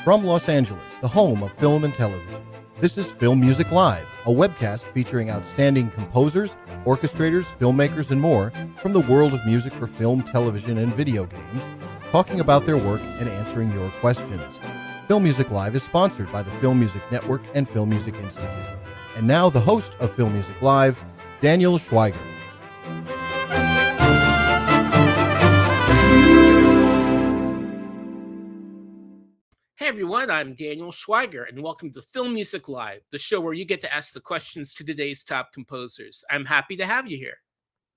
From Los Angeles, the home of film and television, this is Film Music Live, a webcast featuring outstanding composers, orchestrators, filmmakers, and more from the world of music for film, television, and video games, talking about their work and answering your questions. Film Music Live is sponsored by the Film Music Network and Film Music Institute. And now the host of Film Music Live, Daniel Schweiger. Hey everyone, I'm Daniel Schweiger, and welcome to Film Music Live, the show where you get to ask the questions to today's top composers. I'm happy to have you here.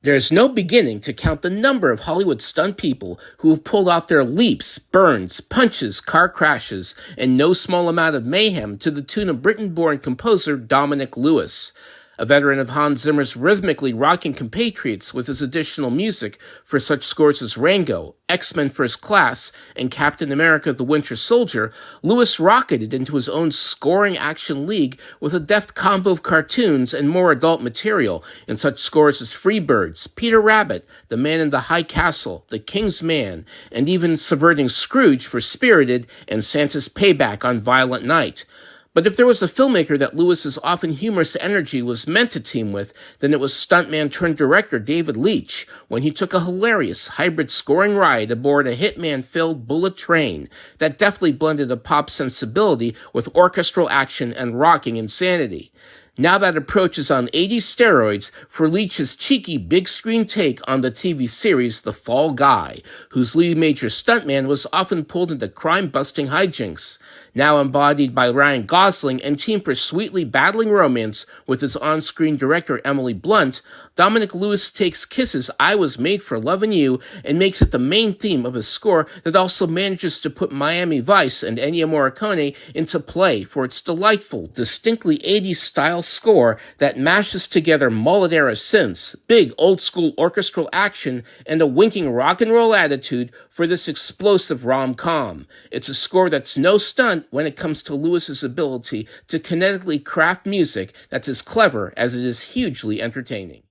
There's no beginning to count the number of Hollywood stunt people who have pulled off their leaps, burns, punches, car crashes, and no small amount of mayhem to the tune of Britain-born composer Dominic Lewis. A veteran of Hans Zimmer's rhythmically rocking compatriots with his additional music for such scores as Rango, X-Men First Class, and Captain America the Winter Soldier, Lewis rocketed into his own scoring action league with a deft combo of cartoons and more adult material in such scores as Freebirds, Peter Rabbit, The Man in the High Castle, The King's Man, and even subverting Scrooge for Spirited and Santa's Payback on Violent Night. But if there was a filmmaker that Lewis's often humorous energy was meant to team with, then it was stuntman-turned-director David Leitch, when he took a hilarious hybrid scoring ride aboard a Hitman-filled bullet train that deftly blended a pop sensibility with orchestral action and rocking insanity. Now that approach is on 80 steroids for Leitch's cheeky big-screen take on the TV series The Fall Guy, whose lead major stuntman was often pulled into crime-busting hijinks. Now embodied by Ryan Gosling and teamed for sweetly battling romance with his on-screen director Emily Blunt, Dominic Lewis takes Kiss's I Was Made for Lovin' You and makes it the main theme of his score that also manages to put Miami Vice and Ennio Morricone into play for its delightful, distinctly 80s style score that mashes together mullet-era synths, big old-school orchestral action, and a winking rock and roll attitude for this explosive rom-com. It's a score that's no stunt when it comes to Lewis's ability to kinetically craft music that's as clever as it is hugely entertaining.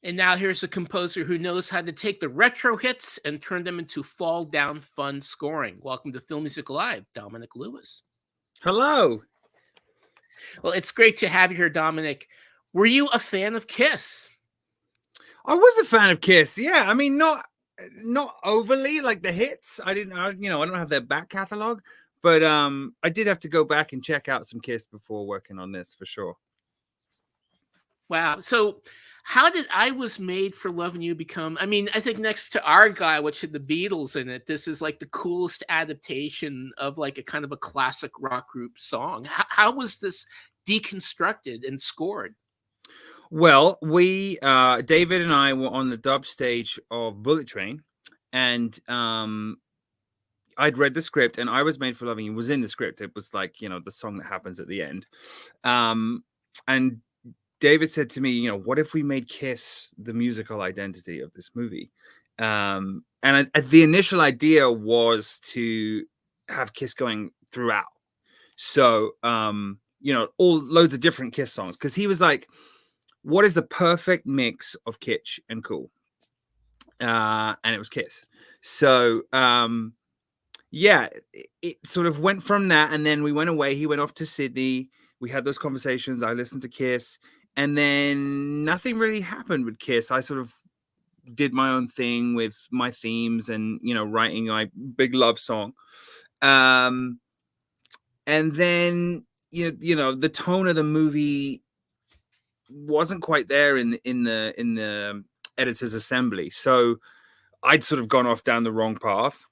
And now here's a composer who knows how to take the retro hits and turn them into fall-down fun scoring. Welcome to Film Music Live, Dominic Lewis. Hello. Well, it's great to have you here, Dominic. Were you a fan of Kiss? I was a fan of Kiss. Yeah, I mean, not overly like the hits. I don't have their back catalog, but I did have to go back and check out some Kiss before working on this for sure. Wow. So how did I Was Made for Loving You become? I mean, I think next to Our Guy, which had the Beatles in it, this is like the coolest adaptation of like a kind of a classic rock group song. How was this deconstructed and scored? Well, we, David and I were on the dub stage of Bullet Train, and I'd read the script, and I Was Made for Loving You was in the script. It was like, the song that happens at the end. And David said to me, what if we made Kiss the musical identity of this movie? And the initial idea was to have Kiss going throughout. So, loads of different Kiss songs. Because he was like, what is the perfect mix of kitsch and cool? And it was Kiss. So, it sort of went from that. And then we went away. He went off to Sydney. We had those conversations. I listened to Kiss. And then nothing really happened with Kiss. I sort of did my own thing with my themes and, writing my big love song. And then, the tone of the movie wasn't quite there in the editor's assembly. So I'd sort of gone off down the wrong path.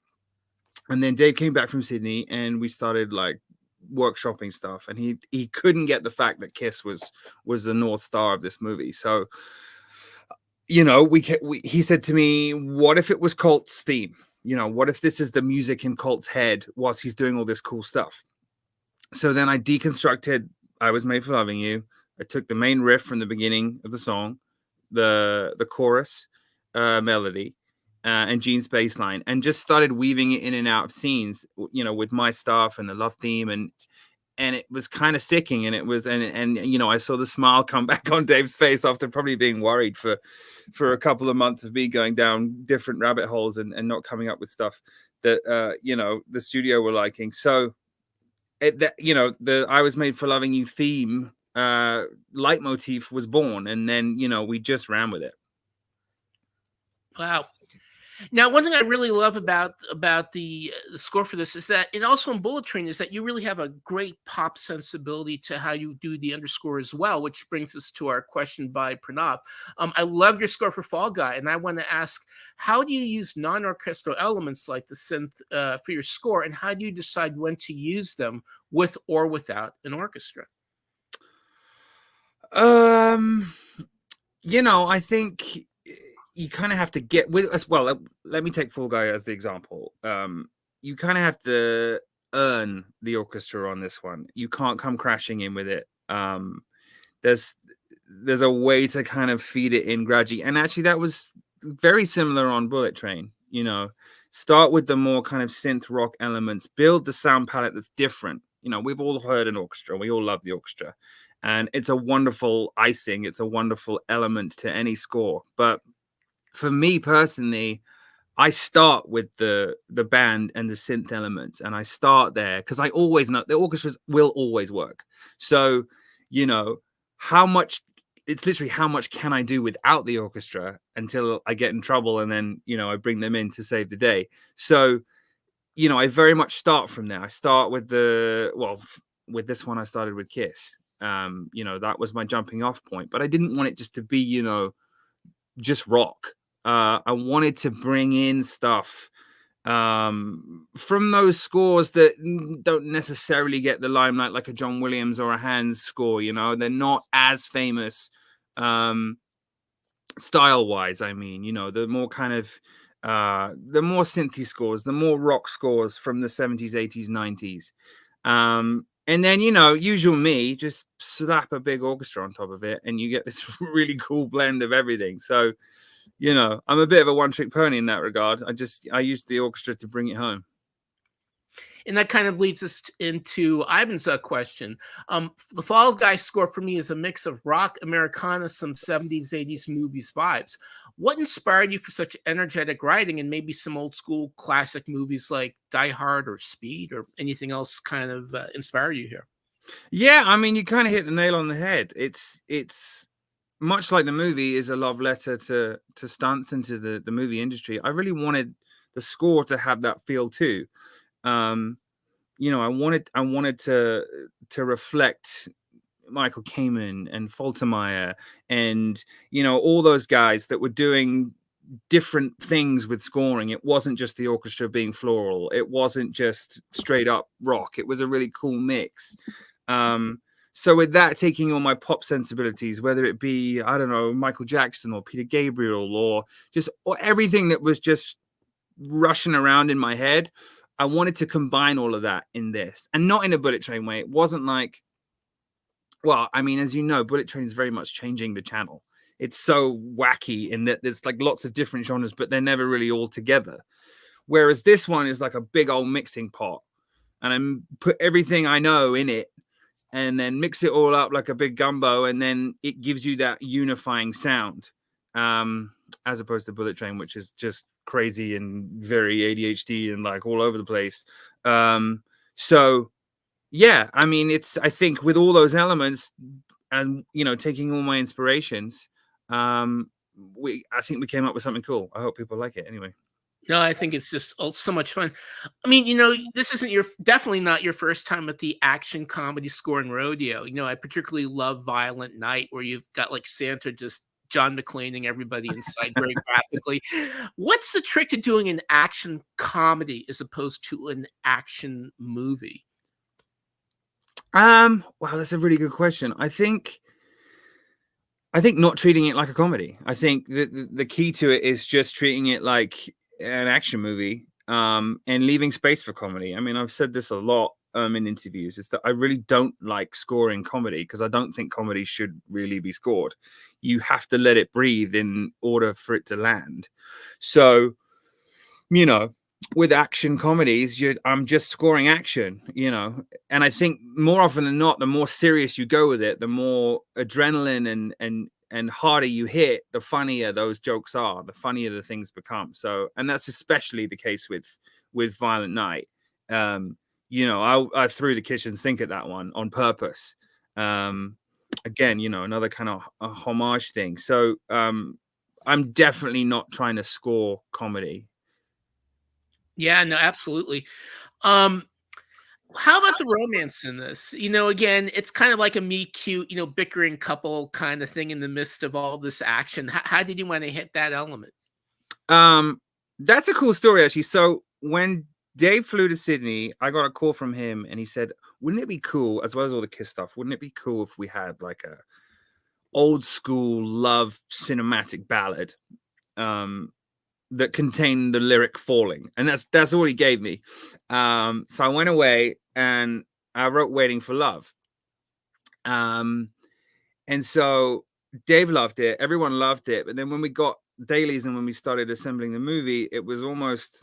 And then Dave came back from Sydney and we started like workshopping stuff, and he couldn't get the fact that Kiss was the North Star of this movie. So he said to me, what if it was Colt's theme? What if this is the music in Colt's head whilst he's doing all this cool stuff? So then I deconstructed I Was Made for Loving You. I took the main riff from the beginning of the song, the chorus melody, and Gene's bass line, and just started weaving it in and out of scenes, with my stuff and the love theme, and it was kind of sticking, and it was, and I saw the smile come back on Dave's face after probably being worried for a couple of months of me going down different rabbit holes and not coming up with stuff that the studio were liking. So the I Was Made for Loving You theme leitmotif was born, and then we just ran with it. Wow. Now, one thing I really love about the score for this is that, and also in Bullet Train, is that you really have a great pop sensibility to how you do the underscore as well, which brings us to our question by Pranav. I love your score for Fall Guy, and I want to ask, how do you use non-orchestral elements like the synth for your score, and how do you decide when to use them with or without an orchestra? I think you kind of have to get with as well. Let me take Fall Guy as the example. You kind of have to earn the orchestra on this one. You can't come crashing in with it. There's a way to kind of feed it in gradually. And actually that was very similar on Bullet Train. Start with the more kind of synth rock elements, build the sound palette that's different. We've all heard an orchestra. We all love the orchestra. And it's a wonderful icing. It's a wonderful element to any score. But for me personally, I start with the band and the synth elements, and I start there because I always know the orchestras will always work. So, how much can I do without the orchestra until I get in trouble, and then I bring them in to save the day. So, I very much start from there. I start with with this one I started with Kiss. That was my jumping off point, but I didn't want it just to be just rock. I wanted to bring in stuff from those scores that don't necessarily get the limelight, like a John Williams or a Hans score. They're not as famous style wise. I mean, the more kind of the more synthy scores, the more rock scores from the 70s, 80s, 90s. And then, usual me, just slap a big orchestra on top of it, and you get this really cool blend of everything. So, I'm a bit of a one-trick pony in that regard. I used the orchestra to bring it home. And that kind of leads us into Ivan's question. The Fall Guy score for me is a mix of rock, Americana, some 70s, 80s movies vibes. What inspired you for such energetic writing, and maybe some old school classic movies like Die Hard or Speed, or anything else kind of inspire you here? Yeah, I mean, you kind of hit the nail on the head. It's much like the movie is a love letter to Stunts and to the movie industry. I really wanted the score to have that feel too. I wanted to reflect Michael Kamen and Faltermeyer and all those guys that were doing different things with scoring. It wasn't just the orchestra being floral. It wasn't just straight up rock. It was a really cool mix. So with that, taking all my pop sensibilities, whether it be, I don't know, Michael Jackson or Peter Gabriel or everything that was just rushing around in my head, I wanted to combine all of that in this, and not in a Bullet Train way. It wasn't like, well, I mean, as you know, Bullet Train is very much changing the channel. It's so wacky in that there's like lots of different genres, but they're never really all together. Whereas this one is like a big old mixing pot, and I put everything I know in it, and then mix it all up like a big gumbo, and then it gives you that unifying sound, as opposed to Bullet Train, which is just crazy and very ADHD and like all over the place. So yeah, I mean, I think with all those elements and, taking all my inspirations, I think we came up with something cool. I hope people like it anyway. No, I think it's just so much fun. I mean, this isn't definitely not your first time at the action comedy scoring rodeo. I particularly love Violent Night, where you've got like Santa just John McClaning everybody inside very graphically. What's the trick to doing an action comedy as opposed to an action movie? Wow, that's a really good question. I think not treating it like a comedy. I think the key to it is just treating it like an action movie, and leaving space for comedy. I mean, I've said this a lot in interviews, is that I really don't like scoring comedy because I don't think comedy should really be scored. You have to let it breathe in order for it to land. So, with action comedies, I'm just scoring action, and I think more often than not, the more serious you go with it, the more adrenaline harder you hit, the funnier those jokes are, the funnier the things become. So, and that's especially the case with Violent Night. You know, I threw the kitchen sink at that one on purpose. Again, you know, another kind of a homage thing. So I'm definitely not trying to score comedy. Yeah, no, absolutely. How about the romance in this? You know, again, it's kind of like a me cute, you know, bickering couple kind of thing in the midst of all this action. How did you want to hit that element? That's a cool story, actually. So when Dave flew to Sydney, I got a call from him and he said, wouldn't it be cool, as well as all the Kiss stuff, wouldn't it be cool if we had like a old school love cinematic ballad that contained the lyric falling? And that's all he gave me. So I went away and I wrote Waiting for Love. And so Dave loved it, everyone loved it, but then when we got dailies and when we started assembling the movie, it was almost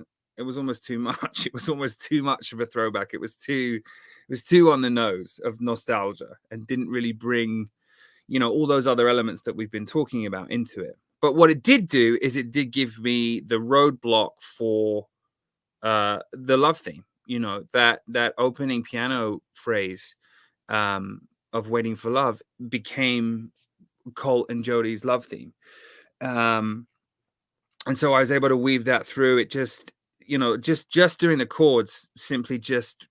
too much. It was almost too much of a throwback. It was too on the nose of nostalgia and didn't really bring, you know, all those other elements that we've been talking about into it. But what it did do is it did give me the roadblock for the love theme. You know, that opening piano phrase of Waiting for Love became Colt and Jodie's love theme. And so I was able to weave that through. It just, you know, just doing the chords simply just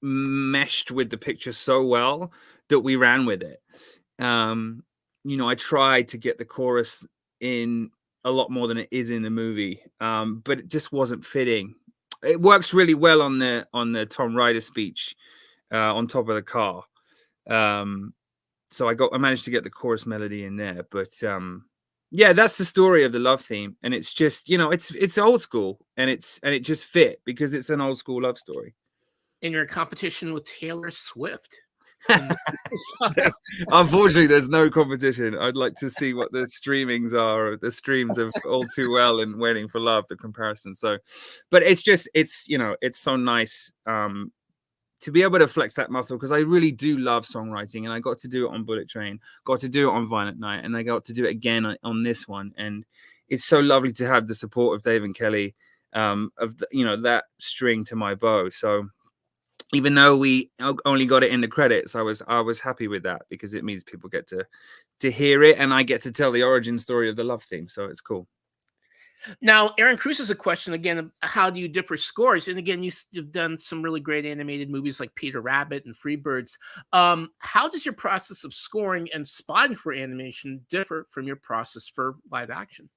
meshed with the picture so well that we ran with it. You know, I tried to get the chorus in a lot more than it is in the movie, but it just wasn't fitting. It works really well on the Tom Ryder speech on top of the car. So I managed to get the chorus melody in there, but yeah, that's the story of the love theme, and it's just, you know, it's old school, and it just fit because it's an old school love story. In your competition with Taylor Swift. Unfortunately, there's no competition. I'd like to see what the streamings are, the streams of All Too Well and Waiting for Love, the comparison. So, but it's just, it's, you know, it's so nice to be able to flex that muscle, because I really do love songwriting, and I got to do it on Bullet Train, got to do it on Violent Night, and I got to do it again on this one. And it's so lovely to have the support of Dave and Kelly, you know, that string to my bow. So even though we only got it in the credits, I was happy with that, because it means people get to hear it, and I get to tell the origin story of the love theme. So it's cool. Now, Aaron Cruz has a question again. How do you differ scores? And again, you've done some really great animated movies like Peter Rabbit and Freebirds. How does your process of scoring and spotting for animation differ from your process for live action?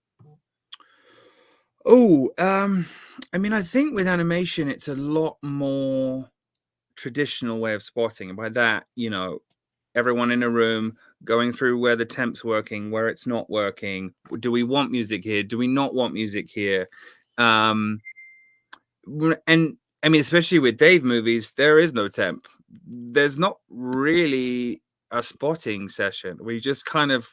Oh, I mean, I think with animation, it's a lot more traditional way of spotting. And by that, you know, everyone in a room going through where the temp's working, where it's not working. Do we want music here? Do we not want music here? And I mean, especially with Dave movies, there is no temp. There's not really a spotting session. We just kind of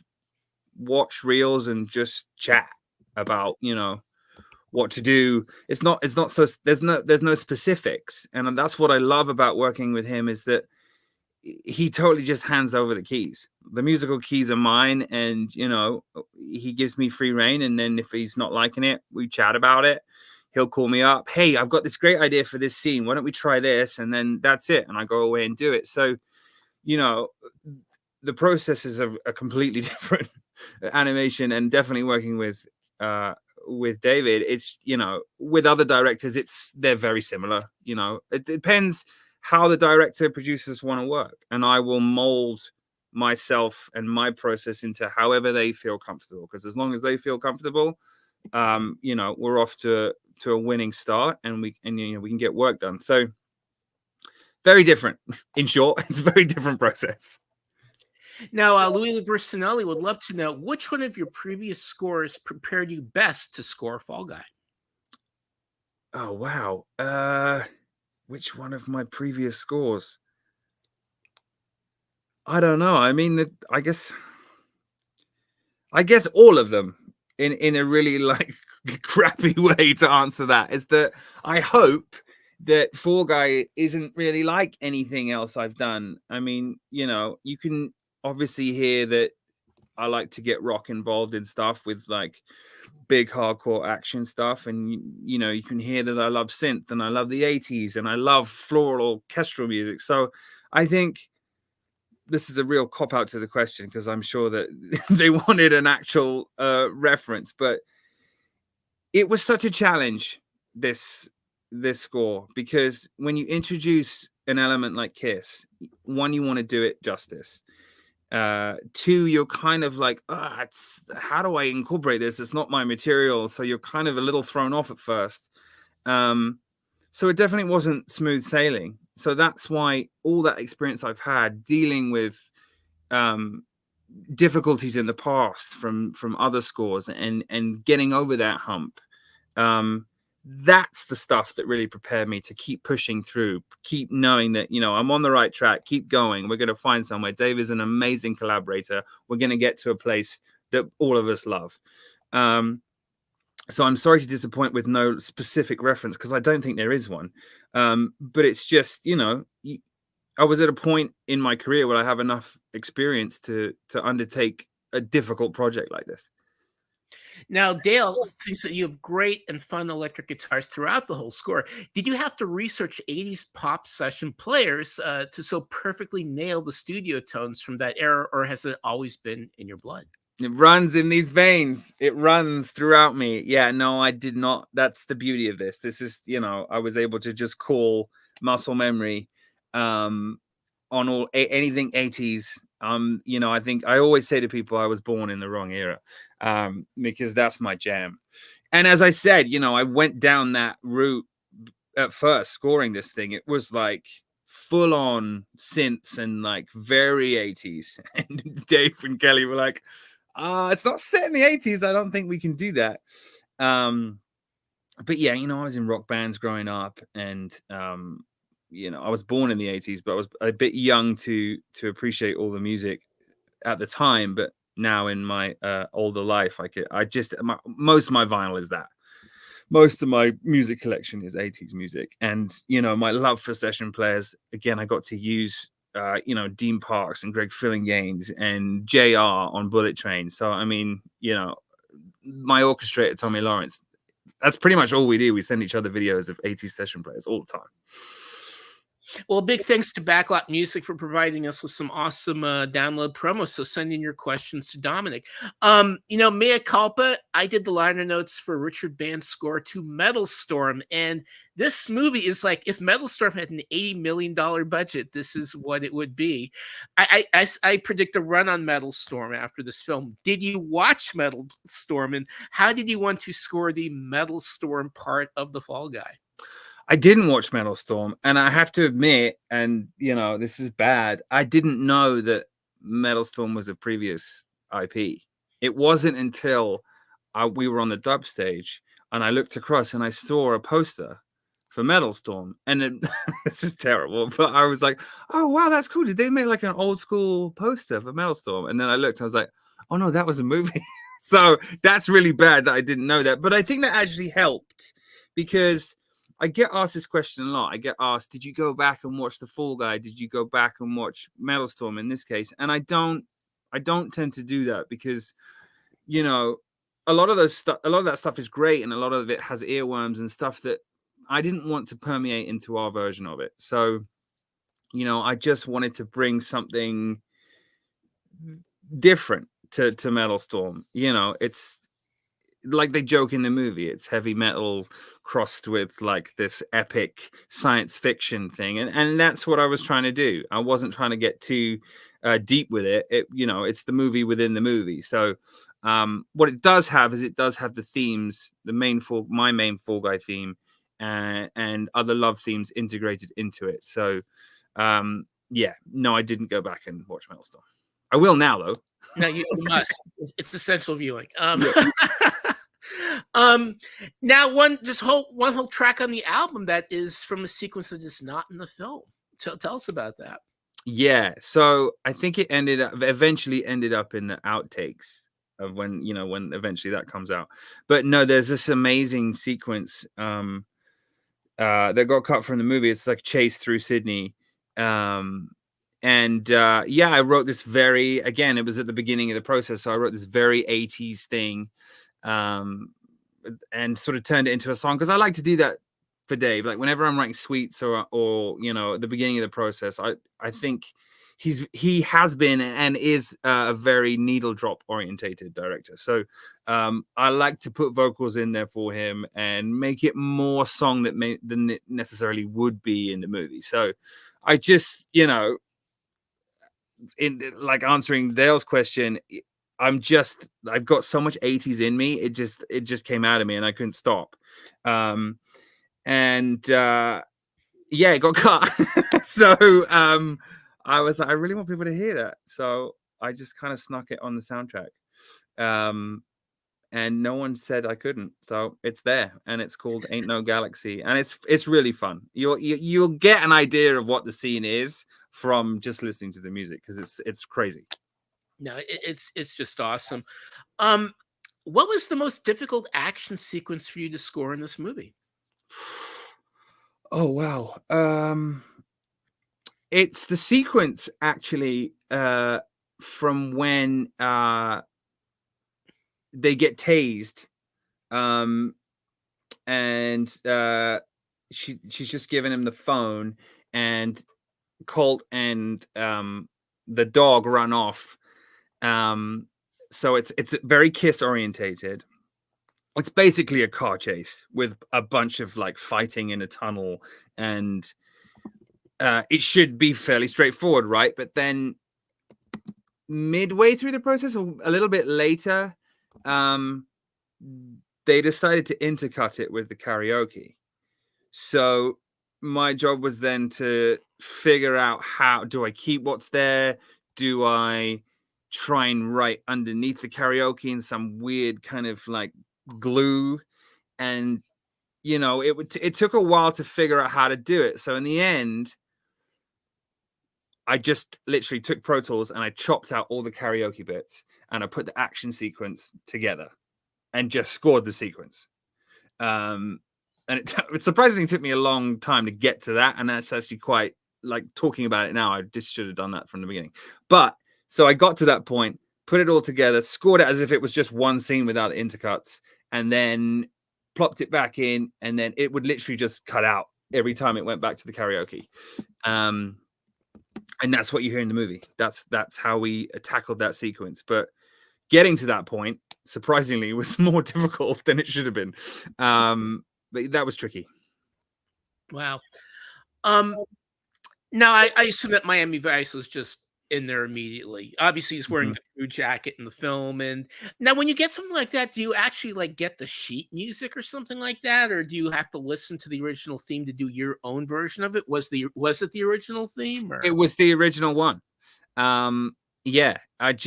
watch reels and just chat about, you know, what to do. It's not so, there's no specifics. And that's what I love about working with him, is that he totally just hands over the keys. The musical keys are mine, and, you know, he gives me free reign. And then if he's not liking it, we chat about it. He'll call me up. Hey, I've got this great idea for this scene. Why don't we try this? And then that's it. And I go away and do it. So, you know, the processes of a completely different animation, and definitely working with David, it's, you know, with other directors, they're very similar. You know, it depends how the director, producers want to work, and I will mold myself and my process into however they feel comfortable, because as long as they feel comfortable, you know, we're off to a winning start, and you know, we can get work done. So very different. In short, it's a very different process. Now, Louis Versinelli would love to know which one of your previous scores prepared you best to score Fall Guy. Oh, wow. Which one of my previous scores? I don't know. I mean, I guess all of them, in a really like crappy way to answer that, is that I hope that Fall Guy isn't really like anything else I've done. I mean, you know, you can obviously hear that I like to get rock involved in stuff with like big hardcore action stuff. And, you know, you can hear that I love synth and I love the 80s and I love floral orchestral music. So I think this is a real cop out to the question, because I'm sure that they wanted an actual reference, but it was such a challenge, this score, because when you introduce an element like Kiss, one, you want to do it justice. Two, you're kind of like, how do I incorporate this? It's not my material. So you're kind of a little thrown off at first. So it definitely wasn't smooth sailing. So that's why all that experience I've had dealing with difficulties in the past from other scores and getting over that hump, that's the stuff that really prepared me to keep pushing through, keep knowing that, you know, I'm on the right track, keep going. We're going to find somewhere. Dave is an amazing collaborator. We're going to get to a place that all of us love. So I'm sorry to disappoint with no specific reference, because I don't think there is one. But it's just, you know, I was at a point in my career where I have enough experience to undertake a difficult project like this. Now, Dale thinks that you have great and fun electric guitars throughout the whole score. Did you have to research 80s pop session players to so perfectly nail the studio tones from that era, or has it always been in your blood? It runs in these veins. It runs throughout me. Yeah, no, I did not. That's the beauty of this. This is, you know, I was able to just call muscle memory on all anything 80s. You know, I think I always say to people I was born in the wrong era, because that's my jam. And as I said, you know, I went down that route at first scoring this thing. It was like full on synths and like very 80s. And Dave and Kelly were like, it's not set in the 80s. I don't think we can do that. But yeah, you know, I was in rock bands growing up, and you know, I was born in the 80s, but I was a bit young to appreciate all the music at the time. But now in my older life, most of my vinyl is that. Most of my music collection is 80s music. And, you know, my love for session players, again, I got to use, you know, Dean Parks and Greg Fillinganes and JR on Bullet Train. So, I mean, you know, my orchestrator, Tommy Lawrence, that's pretty much all we do. We send each other videos of 80s session players all the time. Well, big thanks to Backlot Music for providing us with some awesome download promos. So send in your questions to Dominic. You know, mea culpa, I did the liner notes for Richard Band's score to Metal Storm. And this movie is like, if Metal Storm had an $80 million budget, this is what it would be. I predict a run on Metal Storm after this film. Did you watch Metal Storm? And how did you want to score the Metal Storm part of The Fall Guy? I didn't watch Metal Storm, and I have to admit, and you know, this is bad, I didn't know that Metal Storm was a previous IP. It wasn't until we were on the dub stage and I looked across and I saw a poster for Metal Storm, and this is terrible, but I was like, oh wow, that's cool. Did they make like an old school poster for Metal Storm? And then I looked, I was like, oh no, that was a movie. So that's really bad that I didn't know that, but I think that actually helped, because I get asked this question a lot. I get asked, did you go back and watch The Fall Guy? Did you go back and watch Metal Storm in this case? And I don't tend to do that, because, you know, a lot of that stuff is great, and a lot of it has earworms and stuff that I didn't want to permeate into our version of it. So, you know, I just wanted to bring something different to Metal Storm. You know, it's like they joke in the movie, it's heavy metal crossed with like this epic science fiction thing, and that's what I was trying to do. I wasn't trying to get too deep with it. You know, it's the movie within the movie. So what it does have is it does have the themes, my main Fall Guy theme, and other love themes integrated into it. So yeah, no, I didn't go back and watch Metal Storm. I will now though. No, you must. It's essential viewing. Now one whole track on the album that is from a sequence that is not in the film. Tell us about that. Yeah, so I think it eventually ended up in the outtakes of when eventually that comes out. But no, there's this amazing sequence that got cut from the movie. It's like chase through Sydney, and And yeah, I wrote this again, it was at the beginning of the process, so I wrote this very 80s thing, and sort of turned it into a song, because I like to do that for Dave. Like whenever I'm writing Sweets or you know, at the beginning of the process, I think he has been and is a very needle drop orientated director. So I like to put vocals in there for him and make it more song than it necessarily would be in the movie. So I just, you know, in like answering Dale's question, I've got so much 80s in me. It just came out of me and I couldn't stop. And yeah, it got cut. So I was like, I really want people to hear that. So I just kind of snuck it on the soundtrack. And no one said I couldn't. So it's there, and it's called Aint No Galaxy. And it's really fun. You'll get an idea of what the scene is from just listening to the music, because it's crazy. No, it's just awesome. What was the most difficult action sequence for you to score in this movie? Oh wow. It's the sequence actually from when they get tased, and she's just giving him the phone, and Colt and the dog run off. So it's very Kiss orientated. It's basically a car chase with a bunch of like fighting in a tunnel, and it should be fairly straightforward, right? But then midway through the process, or a little bit later, they decided to intercut it with the karaoke. So my job was then to figure out, how do I keep what's there? Do I try and write underneath the karaoke in some weird kind of like glue? And you know, it took a while to figure out how to do it. So in the end, I just literally took Pro Tools and I chopped out all the karaoke bits, and I put the action sequence together and just scored the sequence. And it surprisingly took me a long time to get to that. And that's actually quite, like, talking about it now, I just should have done that from the beginning. But so I got to that point, put it all together, scored it as if it was just one scene without the intercuts, and then plopped it back in, and then it would literally just cut out every time it went back to the karaoke. And that's what you hear in the movie. That's how we tackled that sequence. But getting to that point, surprisingly, was more difficult than it should have been. But that was tricky. Wow. Now I assume that Miami Vice was just in there immediately. Obviously, he's wearing the crew jacket in the film. And now, when you get something like that, do you actually like get the sheet music or something like that, or do you have to listen to the original theme to do your own version of it? Was it the original theme? Or? It was the original one. Yeah, I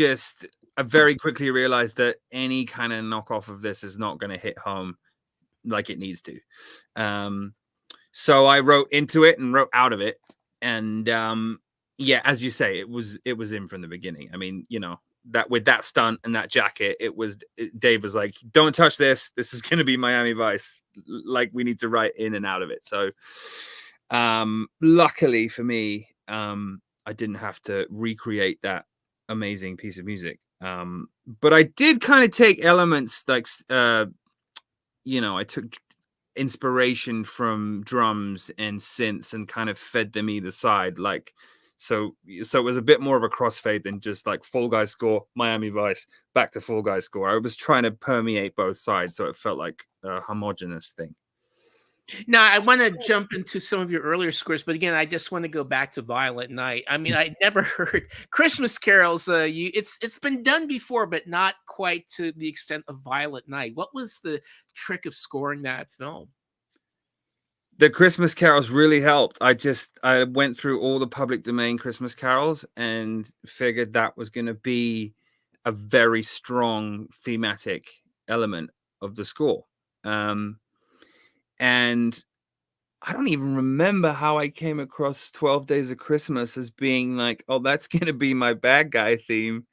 very quickly realized that any kind of knockoff of this is not going to hit home like it needs to. So I wrote into it and wrote out of it. And yeah, as you say, it was in from the beginning. I mean, you know, that with that stunt and that jacket, Dave was like, don't touch this. This is going to be Miami Vice. Like, we need to write in and out of it. So luckily for me, I didn't have to recreate that amazing piece of music. But I did kind of take elements like, you know, I took inspiration from drums and synths and kind of fed them either side. Like, so it was a bit more of a crossfade than just like Fall Guys score, Miami Vice, back to Fall Guys score. I was trying to permeate both sides, so it felt like a homogenous thing. Now, I want to jump into some of your earlier scores, but again, I just want to go back to Violent Night. I mean, I never heard Christmas carols. It's been done before, but not quite to the extent of Violent Night. What was the trick of scoring that film? The Christmas carols really helped. I went through all the public domain Christmas carols and figured that was going to be a very strong thematic element of the score. And I don't even remember how I came across 12 Days of Christmas as being like, oh, that's going to be my bad guy theme.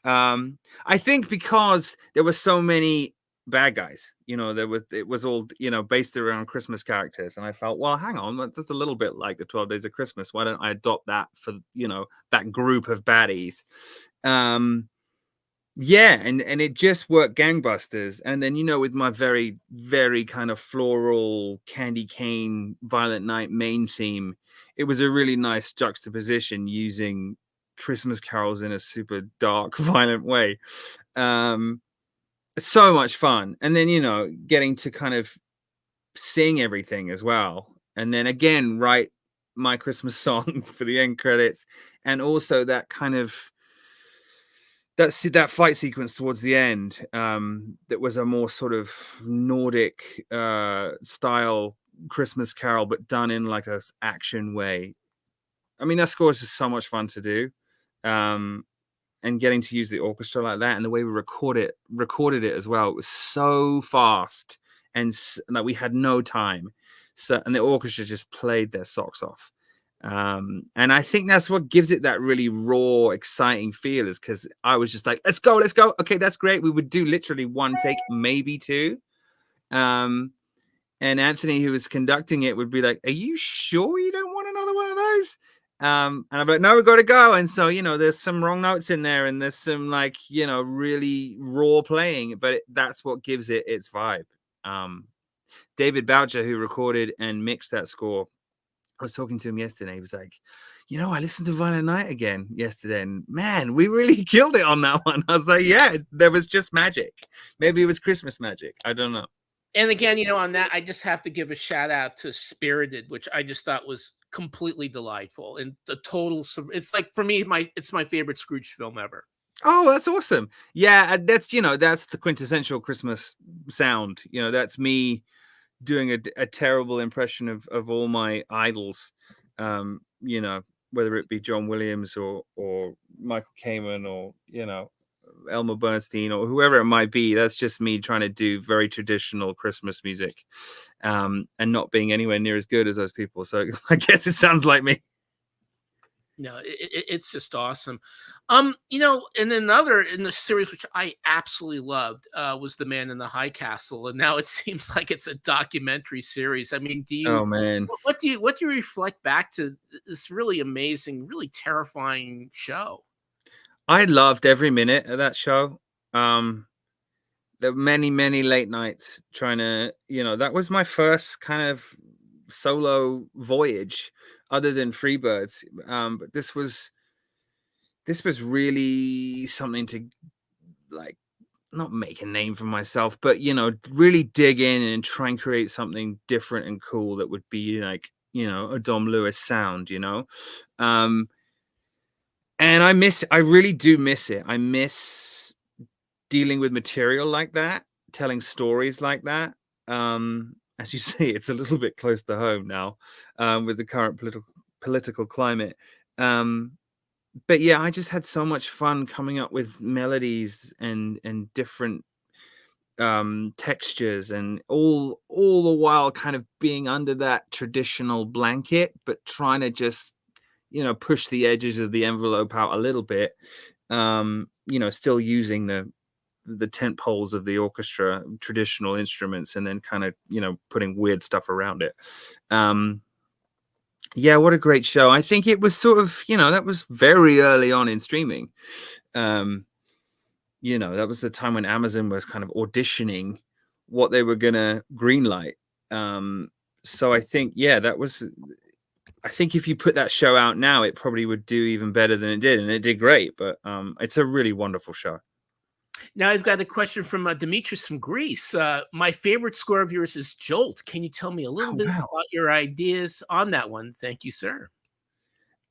I think because there were so many bad guys. You know, it was all, you know, based around Christmas characters, and I felt, well, hang on, that's a little bit like the 12 Days of Christmas. Why don't I adopt that for, you know, that group of baddies? Yeah, and it just worked gangbusters. And then, you know, with my very, very kind of floral candy cane Violent Night main theme, it was a really nice juxtaposition using Christmas carols in a super dark, violent way. So much fun. And then, you know, getting to kind of sing everything as well. And then again, write my Christmas song for the end credits. And also that kind of that fight sequence towards the end, that was a more sort of Nordic style Christmas carol, but done in like a action way. I mean, that score is just so much fun to do. And getting to use the orchestra like that, and the way we recorded it as well, it was so fast, and like we had no time. So, and the orchestra just played their socks off. And I think that's what gives it that really raw, exciting feel, is because I was just like, let's go. Okay, that's great. We would do literally one take, maybe two. And Anthony, who was conducting it, would be like, are you sure you don't want another one of those? And I'm like, no, we've got to go. And so, you know, there's some wrong notes in there, and there's some, like, you know, really raw playing, but that's what gives it its vibe. David Boucher, who recorded and mixed that score, I was talking to him yesterday. He was like, you know, I listened to Violent Night again yesterday, and man, we really killed it on that one. I was like, yeah, there was just magic. Maybe it was Christmas magic. I don't know. And again, you know, on that, I just have to give a shout out to Spirited, which I just thought was completely delightful and the total. It's like, for me, it's my favorite Scrooge film ever. Oh, that's awesome. Yeah, that's, you know, that's the quintessential Christmas sound. You know, that's me doing a terrible impression of all my idols. You know, whether it be John Williams or Michael Kamen, or, you know, Elmer Bernstein, or whoever it might be. That's just me trying to do very traditional Christmas music, and not being anywhere near as good as those people. So I guess it sounds like me. No, it's just awesome. You know, and another in the series which I absolutely loved was The Man in the High Castle, and now it seems like it's a documentary series. I mean, Oh man, what do you reflect back to this really amazing, really terrifying show? I loved every minute of that show. There were many late nights trying to, you know, that was my first kind of solo voyage other than Freebirds. But this was really something to, like, not make a name for myself, but, you know, really dig in and try and create something different and cool that would be like, you know, a Dom Lewis sound, you know. And I really do miss it. I miss dealing with material like that, telling stories like that. As you say, it's a little bit close to home now, with the current political climate. But yeah, I just had so much fun coming up with melodies and different textures, and all the while kind of being under that traditional blanket, but trying to just, you know, push the edges of the envelope out a little bit. You know, still using the tent poles of the orchestra, traditional instruments, and then kind of, you know, putting weird stuff around it. Yeah, what a great show. I think it was sort of, you know, that was very early on in streaming. You know, that was the time when Amazon was kind of auditioning what they were gonna greenlight. So I think, yeah, I think if you put that show out now, it probably would do even better than it did, and it did great. But it's a really wonderful show. Now I've got a question from Demetrius from Greece. My favorite score of yours is Jolt. Can you tell me a little bit about your ideas on that one? Thank you, sir.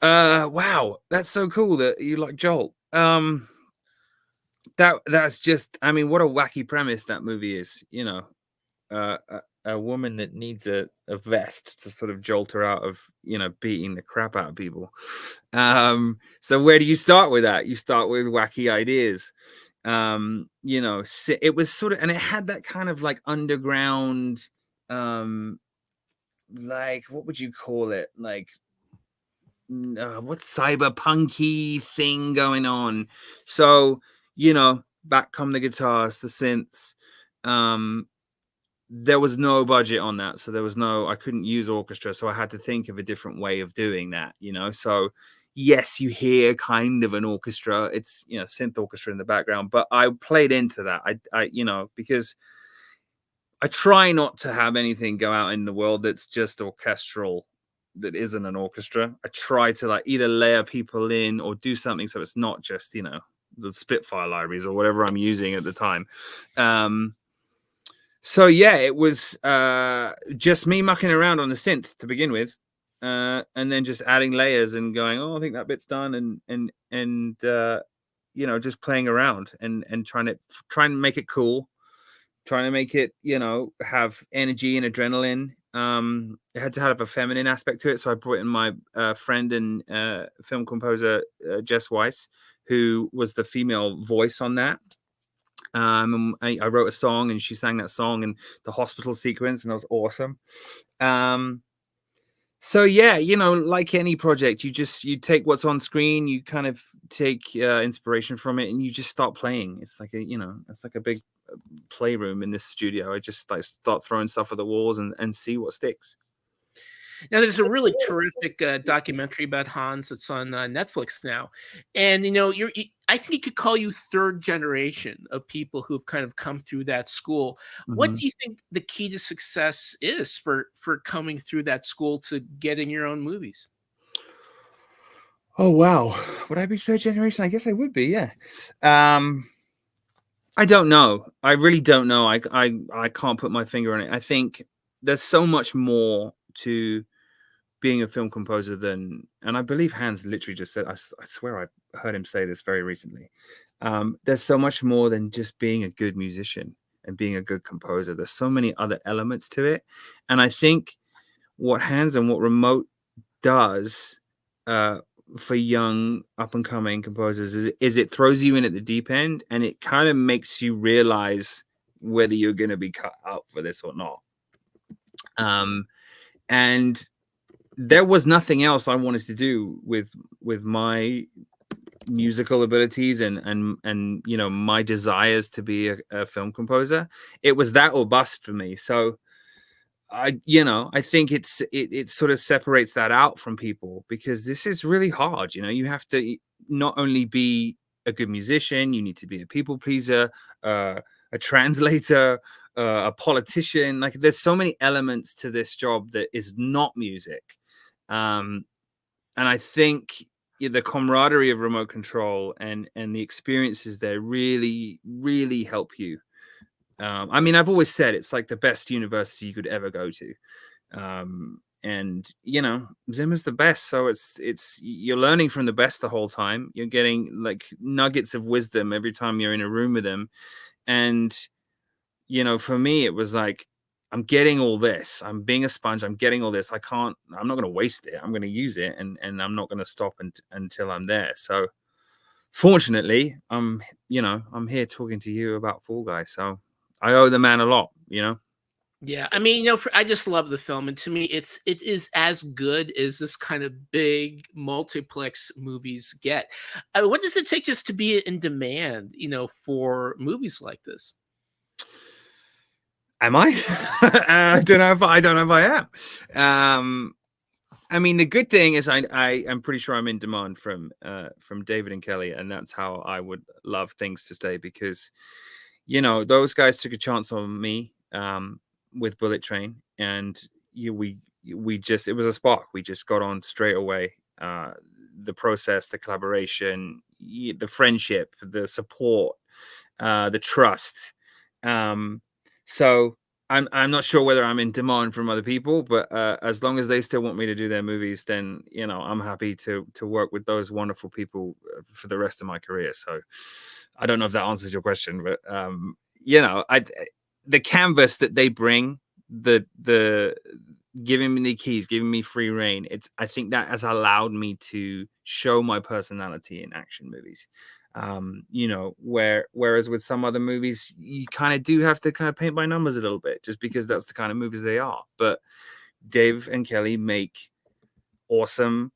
Wow, that's so cool that you like Jolt. That's just, I mean, what a wacky premise that movie is. You know, a woman that needs a vest to sort of jolt her out of, you know, beating the crap out of people. So where do you start with that? You start with wacky ideas. You know, it was sort of, and it had that kind of like underground, like, what would you call it? Like, what cyberpunky thing going on? So, you know, back come the guitars, the synths, there was no budget on that, so I couldn't use orchestra, so I had to think of a different way of doing that, so yes, you hear kind of an orchestra, it's synth orchestra in the background, but I played into that. I because I try not to have anything go out in the world that's just orchestral, that isn't an orchestra. I try to like either layer people in or do something so it's not just the Spitfire libraries or whatever I'm using at the time. So yeah, it was just me mucking around on the synth to begin with, and then just adding layers and going, oh, I think that bit's done, and just playing around and trying to make it cool, trying to make it have energy and adrenaline. It had to have a feminine aspect to it, so I brought in my friend and film composer Jess Weiss, who was the female voice on that. And I wrote a song and she sang that song in the hospital sequence, and that was awesome. So yeah, like any project, you take what's on screen, you kind of take inspiration from it, and you just start playing. It's like a big playroom in this studio. I just start throwing stuff at the walls and see what sticks. Now, there's a really terrific documentary about Hans that's on Netflix now, and I think you could call you third generation of people who've kind of come through that school. Mm-hmm. What do you think the key to success is for coming through that school to getting your own movies? Oh wow, would I be third generation? I guess I would be. Yeah. I don't know. I really don't know. I can't put my finger on it. I think there's so much more to being a film composer than, and I believe Hans literally just said, I swear I heard him say this very recently. There's so much more than just being a good musician and being a good composer. There's so many other elements to it. And I think what Hans and what Remote does for young up and coming composers is it throws you in at the deep end, and it kind of makes you realize whether you're going to be cut out for this or not. And there was nothing else I wanted to do with my musical abilities and my desires to be a film composer. It was that or bust for me. So I think it sort of separates that out from people, because this is really hard. You have to not only be a good musician, you need to be a people pleaser, a translator, a politician. Like, there's so many elements to this job that is not music. And I think the camaraderie of remote control and the experiences there really, really help you. I mean, I've always said it's like the best university you could ever go to. And Zimmer's the best. So it's you're learning from the best the whole time. You're getting like nuggets of wisdom every time you're in a room with them. And, for me, it was like, I'm getting all this. I'm being a sponge. I'm getting all this. I'm not going to waste it. I'm going to use it, and I'm not going to stop until I'm there. So fortunately, I'm here talking to you about Fall Guy. So I owe the man a lot, Yeah, I mean, I just love the film, and to me, it is as good as this kind of big multiplex movies get. What does it take just to be in demand, for movies like this? Am I? I don't know if I am. I mean, the good thing is I am pretty sure I'm in demand from David and Kelly, and that's how I would love things to stay, because those guys took a chance on me with Bullet Train, and we just, it was a spark. We just got on straight away. The process, the collaboration, the friendship, the support, the trust. So I'm not sure whether I'm in demand from other people, but as long as they still want me to do their movies, then I'm happy to work with those wonderful people for the rest of my career. So I don't know if that answers your question, but the canvas that they bring, the giving me the keys, giving me free reign, I think that has allowed me to show my personality in action movies. Whereas with some other movies, you kind of do have to kind of paint by numbers a little bit, just because that's the kind of movies they are. But Dave and Kelly make awesome,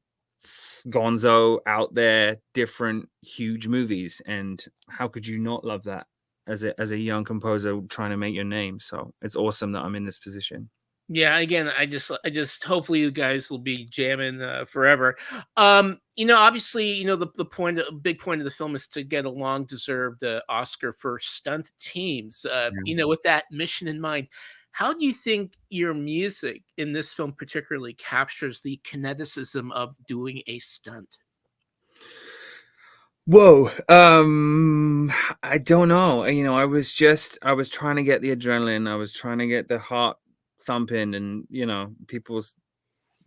gonzo, out there, different, huge movies, and how could you not love that? as a young composer trying to make your name. So it's awesome that I'm in this position. Yeah, again, I just hopefully you guys will be jamming forever. Obviously, big point of the film is to get a long deserved Oscar for stunt teams. With that mission in mind, how do you think your music in this film particularly captures the kineticism of doing a stunt? Whoa. I don't know. I was trying to get the adrenaline. I was trying to get the heart thumping and, people's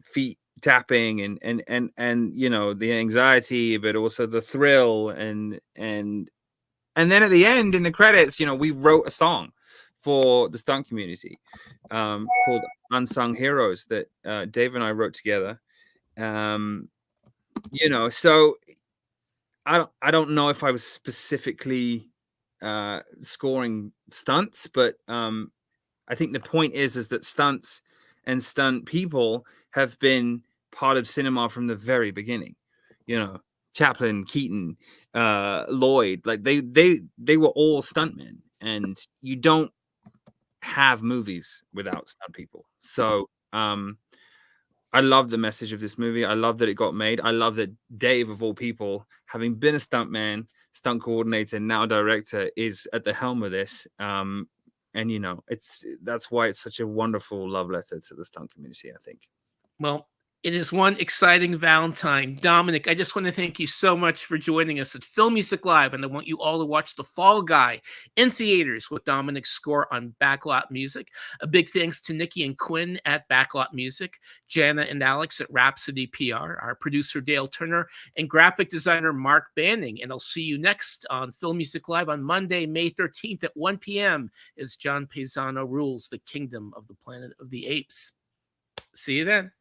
feet tapping and the anxiety, but also the thrill and then at the end in the credits, we wrote a song for the stunt community called Unsung Heroes that Dave and I wrote together. So I don't know if I was specifically scoring stunts, but I think the point is that stunts and stunt people have been part of cinema from the very beginning. Chaplin, Keaton, Lloyd, like they were all stuntmen, and you don't have movies without stunt people. So I love the message of this movie. I love that it got made. I love that Dave, of all people, having been a stuntman, stunt coordinator, now director, is at the helm of this. And that's why it's such a wonderful love letter to the stunt community, I think. Well, it is one exciting Valentine. Dominic, I just want to thank you so much for joining us at Film Music Live, and I want you all to watch The Fall Guy in theaters with Dominic's score on Backlot Music. A big thanks to Nikki and Quinn at Backlot Music, Jana and Alex at Rhapsody PR, our producer Dale Turner, and graphic designer Mark Banning. And I'll see you next on Film Music Live on Monday, May 13th at 1 p.m. as John Paisano rules the kingdom of the Planet of the Apes. See you then.